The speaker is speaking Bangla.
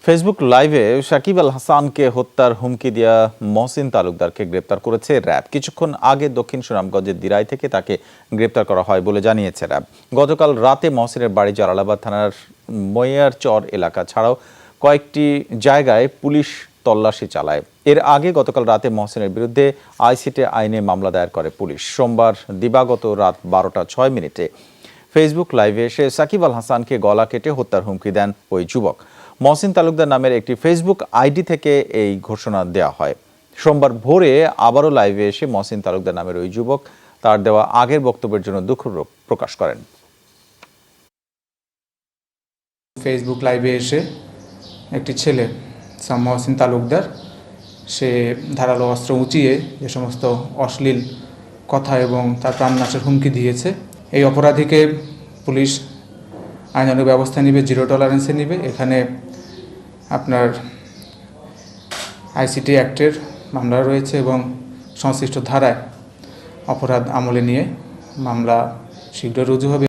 ফেসবুক লাইভে সাকিব আল হাসানকে হত্যার হুমকি দেওয়া মহসিন তালুকদারকে গ্রেপ্তার করেছে র্যাব। কিছুক্ষণ আগে দক্ষিণ সুনামগঞ্জের দিরাই থেকে তাকে গ্রেপ্তার করা হয় বলে জানিয়েছে র্যাব। গতকাল রাতে মহসিনের বাড়ি জালালাবাদ থানার মইয়ারচর এলাকা ছাড়াও কয়েকটি জায়গায় পুলিশ তল্লাশি চালায়। এর আগে গতকাল রাতে মহসিনের বিরুদ্ধে আইসিটি আইনে মামলা দায়ের করে পুলিশ। সোমবার দিবাগত রাত 12টা 6 মিনিটে ফেসবুক লাইভে এসে সাকিব আল হাসানকে গলা কেটে হত্যার হুমকি দেন ওই যুবক। মহসিন তালুকদার নামের একটি ফেসবুক আইডি থেকে এই ঘোষণা দেওয়া হয়। সোমবার ভোরে আবারও লাইভে এসে মহসিন তালুকদার নামের ওই যুবক তার দেওয়া আগের বক্তব্যের জন্য দুঃখ প্রকাশ করেন। ফেসবুক লাইভে এসে একটি ছেলে মহসিন তালুকদার সে ধারালো অস্ত্র উঁচিয়ে যে সমস্ত অশ্লীল কথা এবং তার প্রাণনাশের হুমকি দিয়েছে। এই অপরাধীকে পুলিশ আইনানুগ ব্যবস্থা নেবে, জিরো টলারেন্সে নেবে। এখানে আপনার আইসিটি অ্যাক্টের মামলা রয়েছে এবং সংশ্লিষ্ট ধারায় অপরাধ আমলে নিয়ে মামলা শীঘ্র রুজু হবে।